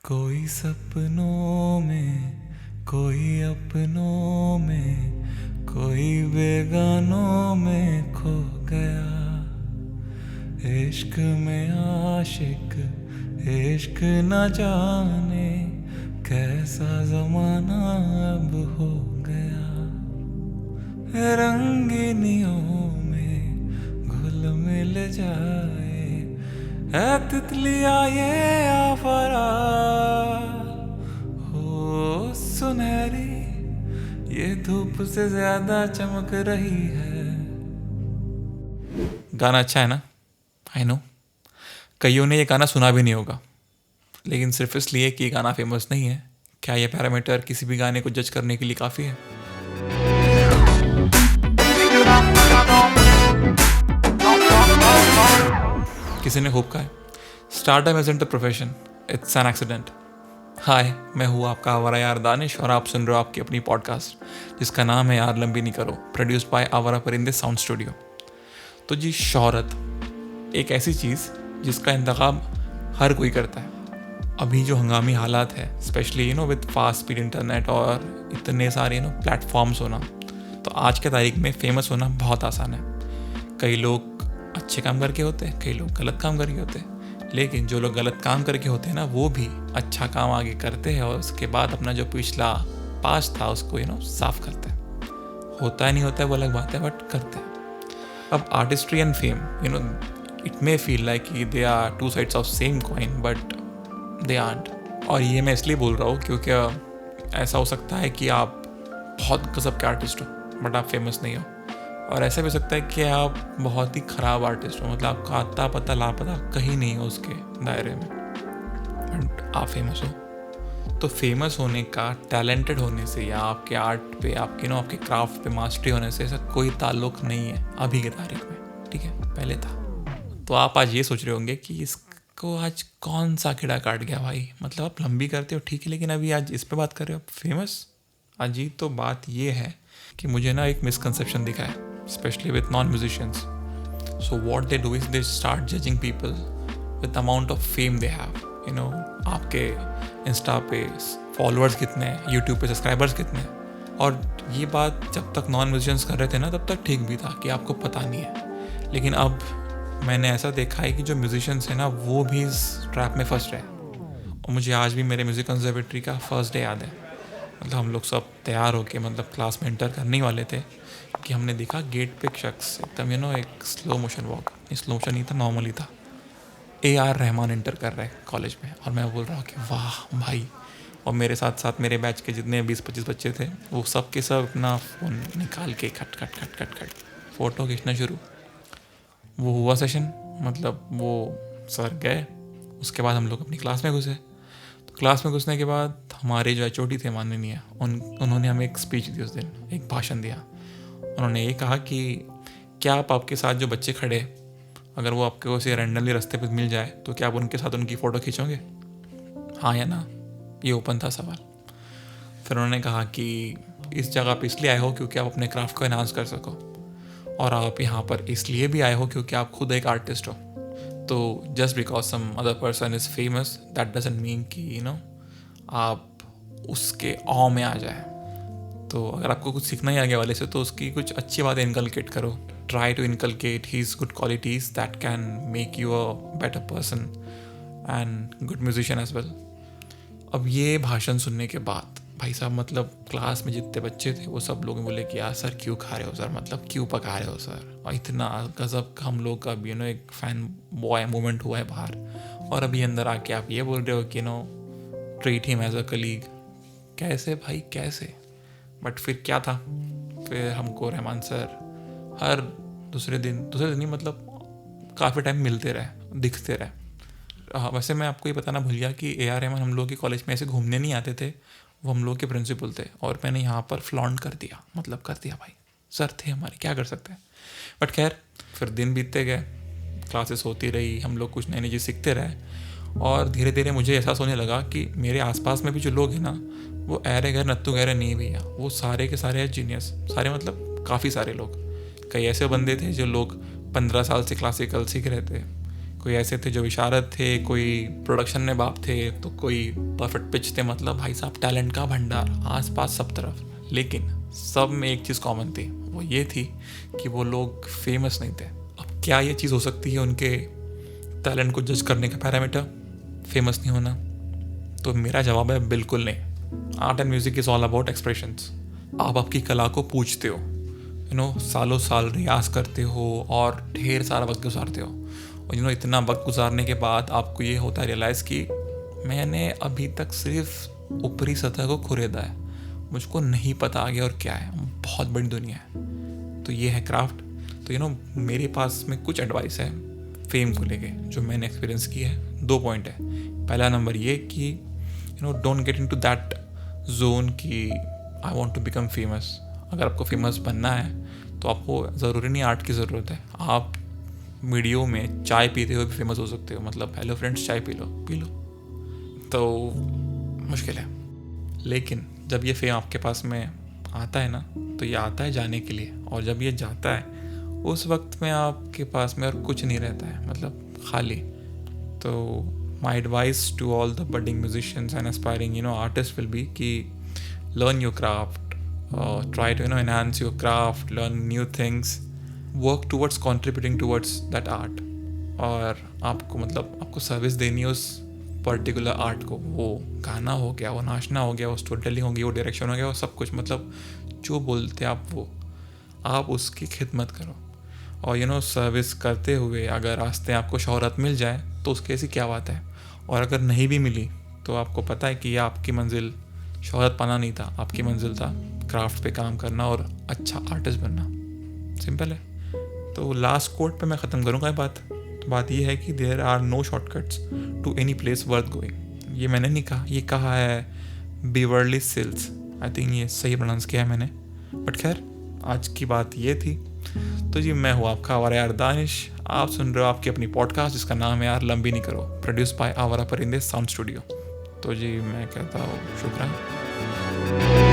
कोई सपनों में, कोई अपनों में, कोई बेगानों में खो गया। इश्क में आशिक, इश्क न जाने कैसा जमाना अब हो गया। रंगीनियों में घुल मिल जाए, है तितलियाँ ये आवारा, हो सुनहरी ये धूप से ज्यादा चमक रही है। गाना अच्छा है ना? आई नो कईयों ने ये गाना सुना भी नहीं होगा, लेकिन सिर्फ इसलिए कि ये गाना फेमस नहीं है, क्या ये पैरामीटर किसी भी गाने को जज करने के लिए काफ़ी है? किसी ने खूब कहा है, stardom isn't a profession, it's an accident. Hi, मैं हूँ आपका आवारा यार दानिश और आप सुन रहे हो आपकी अपनी पॉडकास्ट जिसका नाम है यार लंबी नहीं करो, प्रोड्यूस्ड बाय आवारा परिंदे साउंड स्टूडियो। तो जी, शोहरत एक ऐसी चीज़ जिसका इंतखाब हर कोई करता है। अभी जो हंगामी हालात है, specially with fast speed internet और इतने सारे प्लेटफॉर्म्स होना, तो आज के तारीख में फेमस होना बहुत आसान है। कई लोग अच्छे काम करके होते हैं, कई लोग गलत काम करके होते हैं, लेकिन जो लोग गलत काम करके होते हैं ना, वो भी अच्छा काम आगे करते हैं और उसके बाद अपना जो पिछला पास्ट था उसको साफ करते हैं। होता है नहीं होता है वो अलग बात है, बट करते हैं। अब artistry and fame, it may feel like they are two sides of same coin, but they art. और ये मैं इसलिए बोल रहा हूँ क्योंकि ऐसा हो सकता है कि आप बहुत गजब के आर्टिस्ट हो बट आप फेमस नहीं हो, और ऐसा भी हो सकता है कि आप बहुत ही ख़राब आर्टिस्ट हो, मतलब आपका आता पता लापता कहीं नहीं हो उसके दायरे में, बट आप फेमस हो। तो फेमस होने का, टैलेंटेड होने से या आपके आर्ट पे, आपके क्राफ्ट पे मास्टरी होने से ऐसा कोई ताल्लुक नहीं है अभी के तारीख में, ठीक है? पहले था। तो आप आज ये सोच रहे होंगे कि इसको आज कौन सा कीड़ा काट गया भाई, मतलब आप लंबी करते हो ठीक है, लेकिन अभी आज इस पे बात कर रहे हो फेमस। अजी तो बात ये है कि मुझे ना एक मिसकंसेप्शन दिखा है, especially with non-musicians. So what they do is they start judging people with the amount of fame they have. आपके इंस्टा पे फॉलोअर्स कितने हैं, यूट्यूब पे सब्सक्राइबर्स कितने हैं। और ये बात जब तक नॉन म्यूजिशियंस कर रहे थे ना, तब तक ठीक भी था कि आपको पता नहीं है, लेकिन अब मैंने ऐसा देखा है कि जो म्यूजिशियंस हैं ना, वो भी इस ट्रैप में फंस रहे हैं। और मुझे आज भी मेरे म्यूज़िक कंसर्वेटरी का फर्स्ट डे याद है। मतलब हम लोग सब तैयार होके क्लास में एंटर करने वाले थे कि हमने देखा गेट पे एक शख्स एकदम एक slow motion walk, slow motion नहीं था, नॉर्मल ही था, AR रहमान एंटर कर रहे हैं कॉलेज में। और मैं बोल रहा हूँ कि वाह भाई। और मेरे साथ साथ मेरे बैच के जितने 20-25 बच्चे थे, वो सब के सब अपना फ़ोन निकाल के खट खट खट खट खट फ़ोटो खींचना शुरू। वो हुआ सेशन, मतलब वो सर गए, उसके बाद हम लोग अपनी क्लास में घुसे। तो क्लास में घुसने के बाद हमारे जो HOD थे माननीय, उन्होंने हमें एक स्पीच दी, उस दिन एक भाषण दिया। उन्होंने ये कहा कि क्या आप आपके साथ जो बच्चे खड़े, अगर वो आपके उसे रैंडमली रास्ते पर मिल जाए तो क्या आप उनके साथ उनकी फ़ोटो खींचोगे, हाँ या ना? ये ओपन था सवाल। फिर उन्होंने कहा कि इस जगह पे इसलिए आए हो क्योंकि आप अपने क्राफ्ट को एनहांस कर सको, और आप यहाँ पर इसलिए भी आए हो क्योंकि आप खुद एक आर्टिस्ट हो। तो just because some other person is famous, that doesn't mean कि आप उसके ऑ में आ जाए। तो अगर आपको कुछ सीखना ही आगे वाले से, तो उसकी कुछ अच्छी बातें इनकलकेट करो। Try to inculcate his good qualities that can make you a better person and good musician as well. अब ये भाषण सुनने के बाद भाई साहब, मतलब क्लास में जितने बच्चे थे वो सब लोग बोले कि यार सर क्यों खा रहे हो सर, मतलब क्यों पका रहे हो सर। और इतना गजब का हम लोग का भी एक फैन बॉय मूवमेंट हुआ है बाहर, और अभी अंदर आके आप ये बोल रहे हो कि treat him as a colleague. कैसे भाई, कैसे? बट फिर क्या था, फिर हमको रहमान सर हर दूसरे दिन नहीं, मतलब काफ़ी टाइम मिलते रहे, दिखते रहे। वैसे मैं आपको ये बताना भूल गया कि AR रहमान हम लोग के कॉलेज में ऐसे घूमने नहीं आते थे, वो हम लोग के प्रिंसिपल थे, और मैंने यहाँ पर फ्लॉन्ट कर दिया, मतलब कर दिया भाई, सर थे हमारे, क्या कर सकते हैं। बट खैर, फिर दिन बीतते गए, क्लासेस होती रही, हम लोग कुछ नई नई चीज़ सीखते रहे, और धीरे धीरे मुझे एहसास होने लगा कि मेरे आसपास में भी जो लोग हैं ना, वो ऐरे गैर नत्तू गैर नहीं भैया, वो सारे के सारे जीनियस, सारे मतलब काफ़ी सारे लोग। कई ऐसे बंदे थे जो लोग 15 साल से क्लासिकल सीख रहे थे, कोई ऐसे थे जो विशारद थे, कोई प्रोडक्शन में बाप थे, तो कोई परफेक्ट पिच थे। मतलब भाई साहब टैलेंट का भंडार आसपास सब तरफ। लेकिन सब में एक चीज़ कॉमन थी, वो ये थी कि वो लोग फेमस नहीं थे। अब क्या ये चीज़ हो सकती है उनके टैलेंट को जज करने का पैरामीटर, फेमस नहीं होना? तो मेरा जवाब है बिल्कुल नहीं। Art and music is all about expressions. आप आपकी कला को पूछते हो, सालों साल रियाज करते हो और ढेर सारा वक्त गुजारते हो, और इतना वक्त गुजारने के बाद आपको ये होता है रियलाइज़ कि मैंने अभी तक सिर्फ ऊपरी सतह को खुरेदा है, मुझको नहीं पता आगे और क्या है, बहुत बड़ी दुनिया है। तो ये है क्राफ्ट। तो मेरे पास में कुछ एडवाइस है फेम को लेके जो मैंने एक्सपीरियंस की है। 2 पॉइंट है। पहला नंबर ये कि don't get into that zone कि I want to become famous. अगर आपको फेमस बनना है तो आपको ज़रूरी नहीं आर्ट की ज़रूरत है, आप वीडियो में चाय पीते हुए भी फेमस हो सकते हो। मतलब हेलो फ्रेंड्स, चाय पी लो। तो मुश्किल है। लेकिन जब ये फेम आपके पास में आता है ना, तो ये आता है जाने के लिए, और जब ये जाता है उस वक्त में आपके पास में और कुछ नहीं रहता है, मतलब खाली। तो my advice to all the budding musicians and aspiring artist will be कि learn your craft, try to enhance your craft, learn new things, work towards contributing towards that art। और आपको सर्विस देनी है उस पर्टिकुलर आर्ट को। वो गाना हो गया, वो नाचना हो गया, वो स्टोरी टेलिंग होगी, वो डायरेक्शन हो गया, वो सब कुछ, मतलब जो बोलते आप आप उसकी खिदमत करो। और सर्विस करते हुए अगर रास्ते आपको शोहरत मिल जाए तो उसकी ऐसी क्या बात है, और अगर नहीं भी मिली तो आपको पता है कि ये आपकी मंजिल शोहरत पाना नहीं था, आपकी मंजिल था क्राफ्ट पे काम करना और अच्छा आर्टिस्ट बनना। सिंपल है। तो लास्ट कोट पे मैं ख़त्म करूँगा ये बात। तो बात ये है कि there are no shortcuts to any place worth going. ये मैंने नहीं कहा, ये कहा है बीवर्ली सिल्स। आई थिंक ये सही प्रोनाउंस किया है मैंने, बट खैर आज की बात ये थी। तो जी मैं हूँ आपका आवारा यार दानिश। आप सुन रहे हो आपकी अपनी पॉडकास्ट जिसका नाम है यार लंबी नहीं करो, प्रोड्यूस बाय आवारा परिंदे साउंड स्टूडियो। तो जी मैं कहता हूँ शुक्रिया।